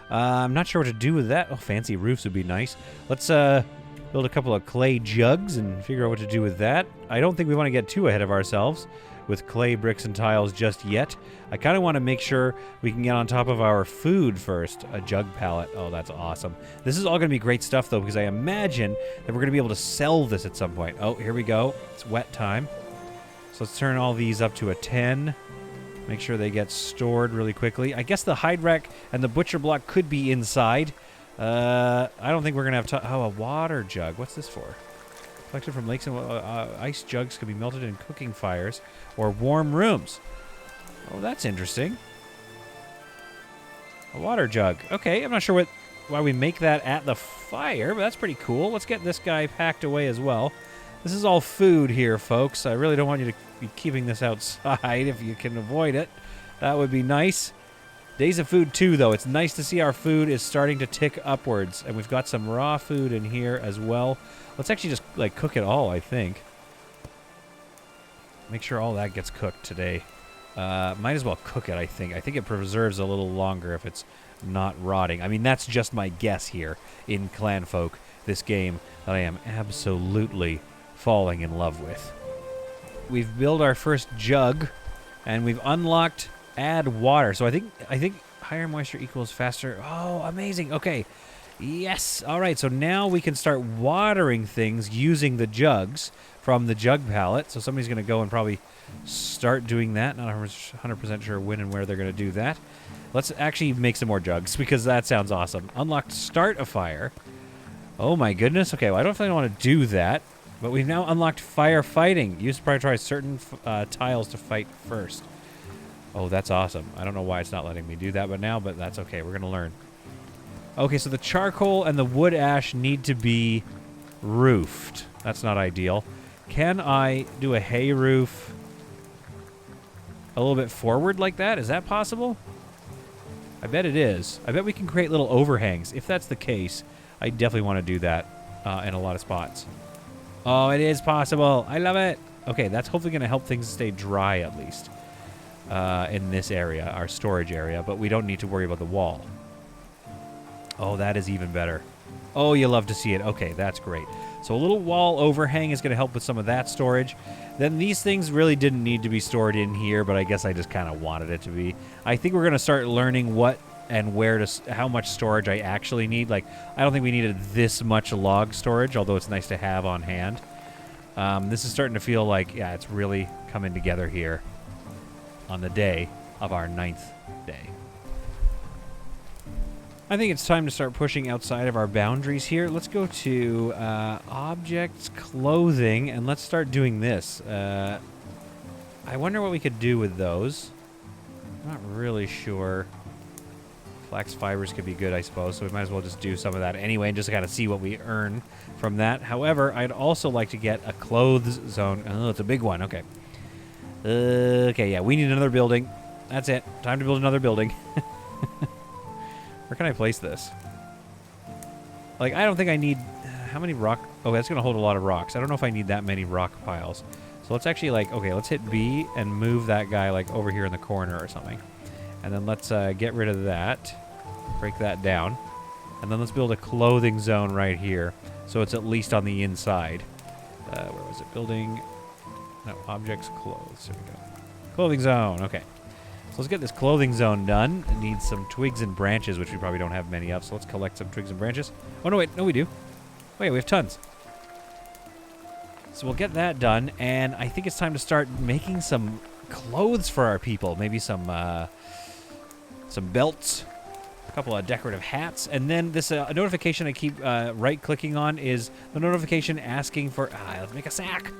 I'm not sure what to do with that. Oh, fancy roofs would be nice. Let's build a couple of clay jugs and figure out what to do with that. I don't think we want to get too ahead of ourselves with clay bricks and tiles just yet. I kind of want to make sure we can get on top of our food first. A jug pallet. Oh, that's awesome. This is all going to be great stuff, though, because I imagine that we're going to be able to sell this at some point. Oh, here we go. It's wet time. So let's turn all these up to a 10. Make sure they get stored really quickly. I guess the hide rack and the butcher block could be inside. I don't think we're going to have time. Oh, a water jug. What's this for? Collected from lakes and ice jugs can be melted in cooking fires or warm rooms. Oh, that's interesting. A water jug. Okay, I'm not sure why we make that at the fire, but that's pretty cool. Let's get this guy packed away as well. This is all food here, folks. I really don't want you to be keeping this outside if you can avoid it. That would be nice. Days of food, too, though. It's nice to see our food is starting to tick upwards, and we've got some raw food in here as well. Let's actually just, cook it all, I think. Make sure all that gets cooked today. Might as well cook it, I think. I think it preserves a little longer if it's not rotting. I mean, that's just my guess here in Clanfolk, this game that I am absolutely falling in love with. We've built our first jug, and we've unlocked add water. So I think higher moisture equals faster. Oh, amazing. Okay. Yes. All right. So now we can start watering things using the jugs from the jug pallet. So somebody's going to go and probably start doing that. Not 100% sure when and where they're going to do that. Let's actually make some more jugs because that sounds awesome. Unlocked start a fire. Oh my goodness. Okay. Well, I don't think I want to do that, but we've now unlocked firefighting. Use to prioritize certain tiles to fight first. Oh, that's awesome. I don't know why it's not letting me do that, but that's okay. We're going to learn. Okay, so the charcoal and the wood ash need to be roofed. That's not ideal. Can I do a hay roof a little bit forward like that? Is that possible? I bet it is. I bet we can create little overhangs. If that's the case, I definitely want to do that in a lot of spots. Oh, it is possible. I love it. Okay, that's hopefully going to help things stay dry at least. In this area, our storage area, but we don't need to worry about the wall. Oh, that is even better. Oh, you love to see it. Okay, that's great. So a little wall overhang is going to help with some of that storage. Then these things really didn't need to be stored in here, but I guess I just kind of wanted it to be. I think we're going to start learning what and where to, how much storage I actually need. Like, I don't think we needed this much log storage, although it's nice to have on hand. This is starting to feel like, yeah, it's really coming together here on the day of our 9th day. I think it's time to start pushing outside of our boundaries here. Let's go to objects, clothing, and let's start doing this. I wonder what we could do with those. I'm not really sure. Flax fibers could be good, I suppose, so we might as well just do some of that anyway and just kind of see what we earn from that. However, I'd also like to get a clothes zone. Oh, it's a big one. Okay. Okay, yeah, we need another building. That's it. Time to build another building. Where can I place this? Like, I don't think I need... How many rock... Oh, that's going to hold a lot of rocks. I don't know if I need that many rock piles. So let's actually, like... Okay, let's hit B and move that guy, like, over here in the corner or something. And then let's get rid of that. Break that down. And then let's build a clothing zone right here. So it's at least on the inside. Where was it? Building... No, objects, clothes. There we go. Clothing zone. Okay. So let's get this clothing zone done. It needs some twigs and branches, which we probably don't have many of. So let's collect some twigs and branches. Oh, no, wait. No, we do. Wait, we have tons. So we'll get that done. And I think it's time to start making some clothes for our people. Maybe some belts. A couple of decorative hats. And then this notification I keep right-clicking on is the notification asking for... let's make a sack.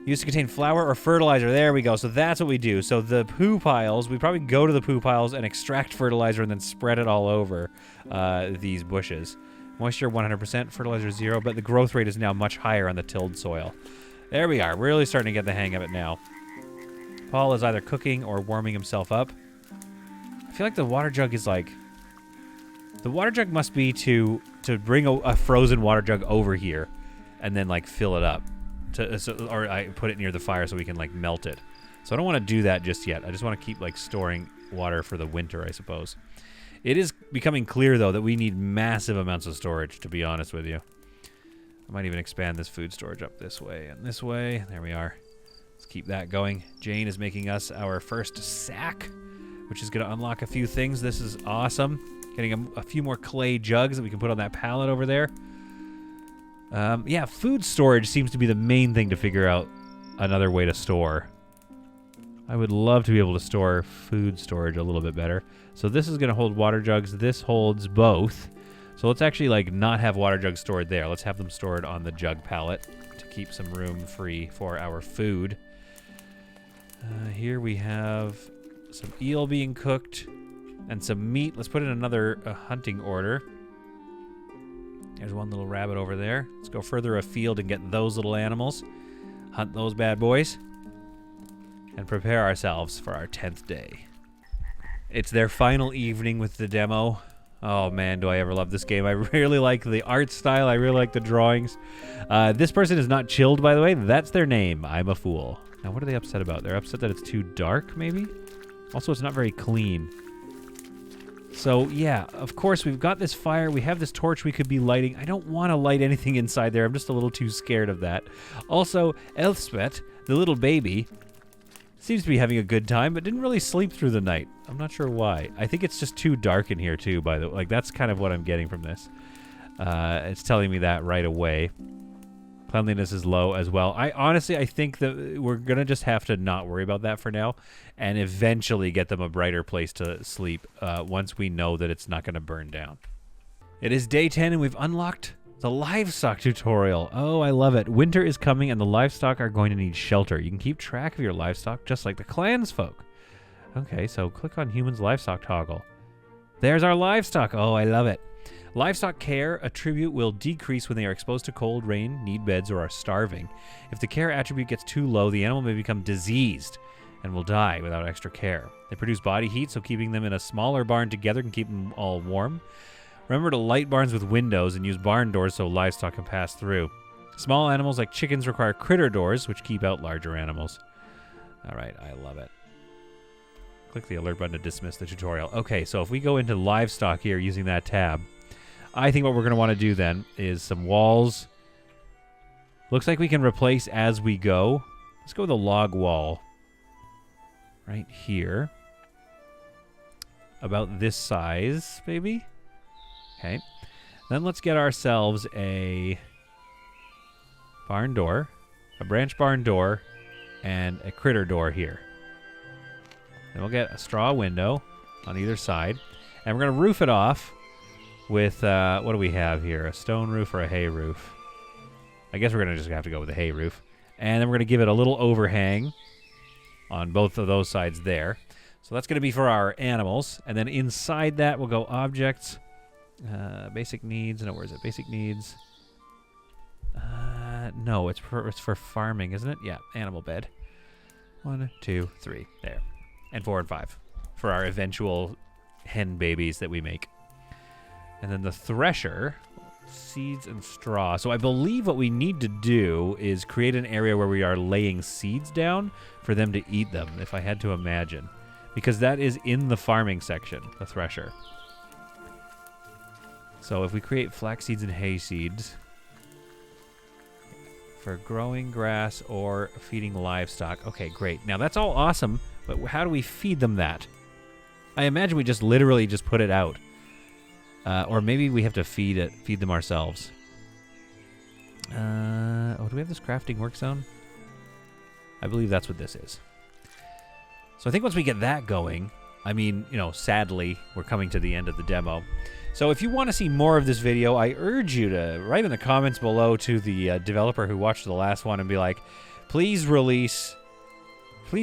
Used to contain flour or fertilizer. There we go. So that's what we do. So the poo piles, we probably go to the poo piles and extract fertilizer and then spread it all over these bushes. Moisture 100%, fertilizer 0, but the growth rate is now much higher on the tilled soil. There we are. Really starting to get the hang of it now. Paul is either cooking or warming himself up. I feel like the water jug is like... The water jug must be to bring a frozen water jug over here and then like fill it up. Or I put it near the fire so we can like melt it. So I don't want to do that just yet. I just want to keep like storing water for the winter, I suppose. It is becoming clear though that we need massive amounts of storage, to be honest with you. I might even expand this food storage up this way and this way. There we are. Let's keep that going. Jane is making us our first sack, which is going to unlock a few things. This is awesome. Getting a few more clay jugs that we can put on that pallet over there. Yeah, food storage seems to be the main thing to figure out another way to store. I would love to be able to store food storage a little bit better. So this is going to hold water jugs. This holds both. So let's actually like not have water jugs stored there. Let's have them stored on the jug pallet to keep some room free for our food. Here we have some eel being cooked and some meat. Let's put in another hunting order. There's one little rabbit over there. Let's go further afield and get those little animals. Hunt those bad boys. And prepare ourselves for our 10th day. It's their final evening with the demo. Oh man, do I ever love this game. I really like the art style. I really like the drawings. This person is not chilled, by the way. That's their name. I'm a fool. Now, what are they upset about? They're upset that it's too dark, maybe? Also, it's not very clean. So, yeah, of course, we've got this fire. We have this torch we could be lighting. I don't want to light anything inside there. I'm just a little too scared of that. Also, Elspeth, the little baby, seems to be having a good time, but didn't really sleep through the night. I'm not sure why. I think it's just too dark in here, too, by the way. Like, that's kind of what I'm getting from this. It's telling me that right away. Cleanliness is low as well. I think that we're going to just have to not worry about that for now and eventually get them a brighter place to sleep once we know that it's not going to burn down. It is day 10 and we've unlocked the livestock tutorial. Oh, I love it. Winter is coming and the livestock are going to need shelter. You can keep track of your livestock just like the Clanfolk. Okay, so click on humans livestock toggle. There's our livestock. Oh, I love it. Livestock care attribute will decrease when they are exposed to cold, rain, need beds, or are starving. If the care attribute gets too low, the animal may become diseased and will die without extra care. They produce body heat, so keeping them in a smaller barn together can keep them all warm. Remember to light barns with windows and use barn doors so livestock can pass through. Small animals like chickens require critter doors, which keep out larger animals. All right, I love it. Click the alert button to dismiss the tutorial. Okay, so if we go into livestock here using that tab, I think what we're going to want to do then is some walls. Looks like we can replace as we go. Let's go with a log wall right here. About this size, maybe. Okay. Then let's get ourselves a barn door, a branch barn door, and a critter door here. Then we'll get a straw window on either side. And we're going to roof it off with, what do we have here? A stone roof or a hay roof? I guess we're going to just have to go with a hay roof. And then we're going to give it a little overhang on both of those sides there. So that's going to be for our animals. And then inside that, we'll go objects, basic needs. No, where is it? Basic needs. No, it's for farming, isn't it? Yeah, animal bed. 1, 2, 3. There. And 4 and 5 for our eventual hen babies that we make. And then the thresher, seeds and straw. So I believe what we need to do is create an area where we are laying seeds down for them to eat them, if I had to imagine. Because that is in the farming section, the thresher. So if we create flax seeds and hay seeds for growing grass or feeding livestock. Okay, great. Now that's all awesome, but how do we feed them that? I imagine we just literally just put it out. Or maybe we have to feed them ourselves. Oh, do we have this crafting work zone? I believe that's what this is. So I think once we get that going, I mean, you know, sadly, we're coming to the end of the demo. So if you want to see more of this video, I urge you to write in the comments below to the developer who watched the last one and be like, please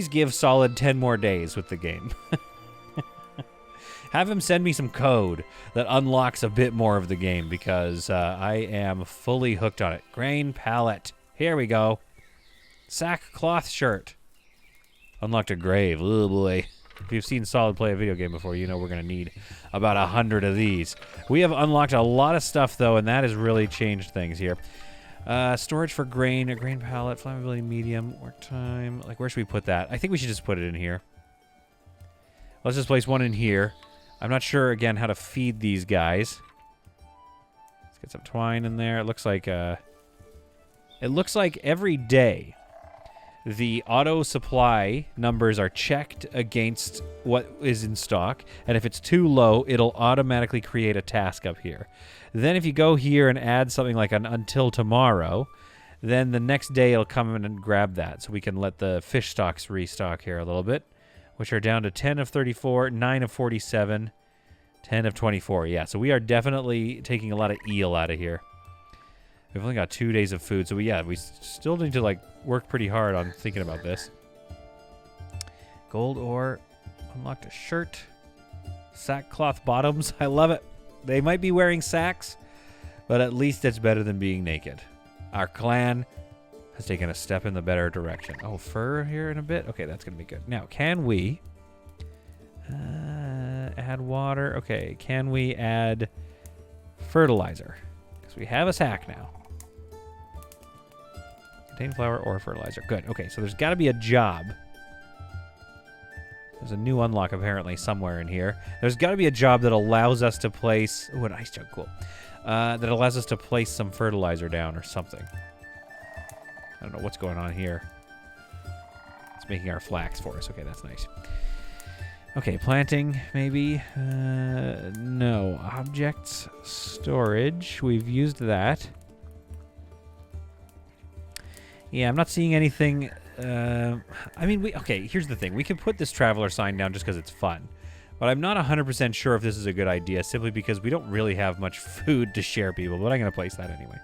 give Solid 10 more days with the game. Have him send me some code that unlocks a bit more of the game because I am fully hooked on it. Grain pallet. Here we go. Sackcloth shirt. Unlocked a grave. Oh boy. If you've seen Solid play a video game before, you know we're going to need about 100 of these. We have unlocked a lot of stuff, though, and that has really changed things here. Storage for grain, a grain pallet, flammability medium, work time. Like, where should we put that? I think we should just put it in here. Let's just place one in here. I'm not sure, again, how to feed these guys. Let's get some twine in there. It looks like every day the auto supply numbers are checked against what is in stock, and if it's too low, it'll automatically create a task up here. Then if you go here and add something like an until tomorrow, then the next day it'll come in and grab that, so we can let the fish stocks restock here a little bit, which are down to 10 of 34, 9 of 47, 10 of 24. Yeah, so we are definitely taking a lot of eel out of here. We've only got 2 days of food, so we still need to like work pretty hard on thinking about this. Gold ore, unlocked a shirt, sackcloth bottoms. I love it. They might be wearing sacks, but at least it's better than being naked. Our clan has taken a step in the better direction. Oh, fur here in a bit. Okay, that's gonna be good. Now, can we add water? Okay, can we add fertilizer? Because we have a sack now. Contain flour or fertilizer. Good. Okay, so there's got to be a job. There's a new unlock apparently somewhere in here. There's got to be a job that allows us to place... Oh, an ice jug. Cool. That allows us to place some fertilizer down or something. I don't know what's going on here. It's making our flax for us. Okay, that's nice. Okay, planting, maybe. No. Objects. Storage. We've used that. Yeah, I'm not seeing anything. I mean, okay, here's the thing. We can put this traveler sign down just because it's fun. But I'm not 100% sure if this is a good idea, simply because we don't really have much food to share people. But I'm going to place that anyway.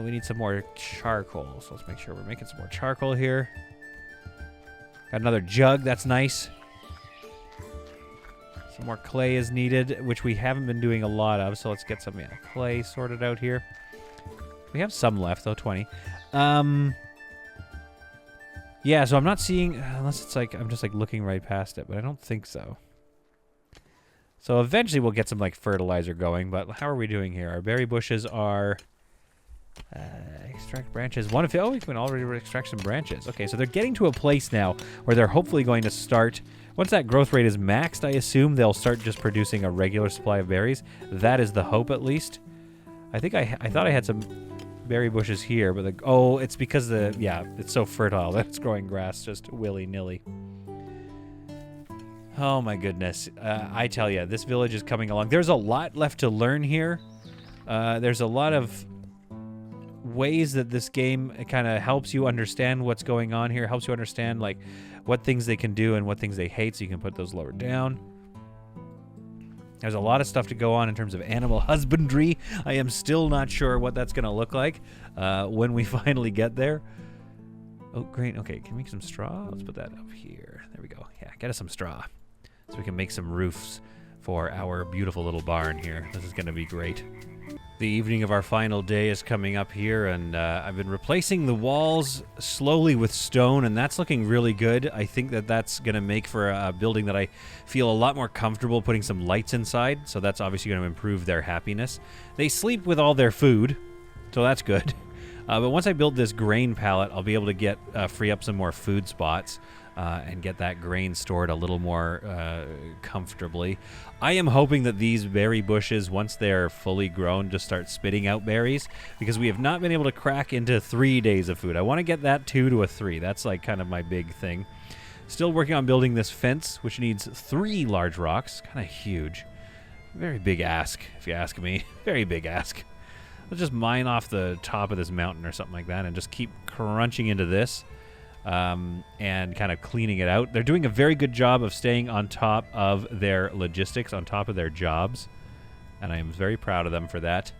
We need some more charcoal. So let's make sure we're making some more charcoal here. Got another jug. That's nice. Some more clay is needed, which we haven't been doing a lot of. So let's get some clay sorted out here. We have some left, though, 20. Yeah, so I'm not seeing... Unless it's like... I'm just, like, looking right past it, but I don't think so. So eventually we'll get some, like, fertilizer going, but how are we doing here? Our berry bushes are... extract branches. Oh, we can already extract some branches. Okay, so they're getting to a place now where they're hopefully going to start... Once that growth rate is maxed, I assume they'll start just producing a regular supply of berries. That is the hope, at least. I think I thought I had some... berry bushes here, but oh, it's because it's so fertile that it's growing grass just willy-nilly. Oh my goodness. I tell you, this village is coming along. There's a lot left to learn here. There's a lot of ways that this game kind of helps you understand what's going on here, helps you understand like what things they can do and what things they hate, so you can put those lower down. There's a lot of stuff to go on in terms of animal husbandry. I am still not sure what that's going to look like when we finally get there. Oh, great. Okay, can we make some straw? Let's put that up here. There we go. Yeah, get us some straw so we can make some roofs for our beautiful little barn here. This is going to be great. The evening of our final day is coming up here, and I've been replacing the walls slowly with stone, and that's looking really good. I think that that's going to make for a building that I feel a lot more comfortable putting some lights inside, so that's obviously going to improve their happiness. They sleep with all their food, so that's good. But once I build this grain pallet, I'll be able to get free up some more food spots and get that grain stored a little more comfortably. I am hoping that these berry bushes, once they're fully grown, just start spitting out berries, because we have not been able to crack into 3 days of food. I want to get that 2 to a 3. That's like kind of my big thing. Still working on building this fence, which needs 3 large rocks. Kind of huge. Very big ask, if you ask me. Very big ask. Let's just mine off the top of this mountain or something like that and just keep crunching into this and kind of cleaning it out. They're doing a very good job of staying on top of their logistics, on top of their jobs, and I am very proud of them for that.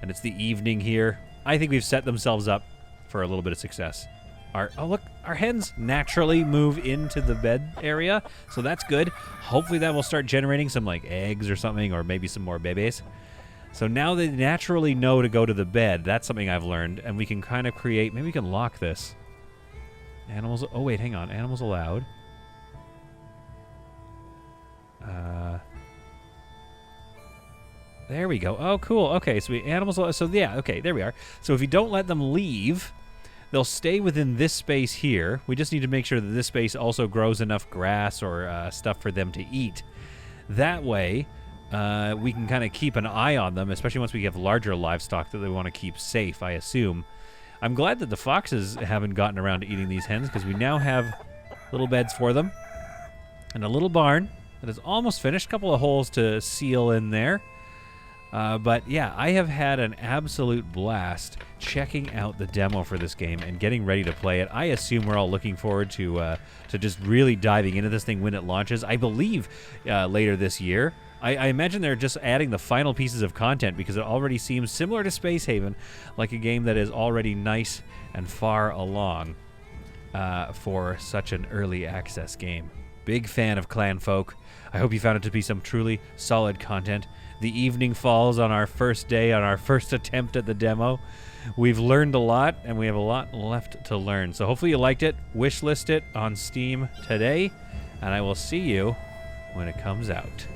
And it's the evening here. I think we've set themselves up for a little bit of success. Oh, look, our hens naturally move into the bed area, so that's good. Hopefully that will start generating some like eggs or something, or maybe some more babies. So now they naturally know to go to the bed. That's something I've learned, and we can kind of create, maybe we can lock this. Animals, oh wait, hang on, animals allowed. There we go. Oh, cool. Okay, so animals allowed. So yeah, okay, there we are. So if you don't let them leave, they'll stay within this space here. We just need to make sure that this space also grows enough grass or stuff for them to eat. That way, we can kind of keep an eye on them, especially once we have larger livestock that they want to keep safe, I assume. I'm glad that the foxes haven't gotten around to eating these hens, because we now have little beds for them and a little barn that is almost finished. A couple of holes to seal in there. But yeah, I have had an absolute blast checking out the demo for this game and getting ready to play it. I assume we're all looking forward to just really diving into this thing when it launches. I believe later this year. I imagine they're just adding the final pieces of content, because it already seems similar to Space Haven, like a game that is already nice and far along for such an early access game. Big fan of Clanfolk. I hope you found it to be some truly solid content. The evening falls on our first day, on our first attempt at the demo. We've learned a lot, and we have a lot left to learn. So hopefully you liked it. Wishlist it on Steam today, and I will see you when it comes out.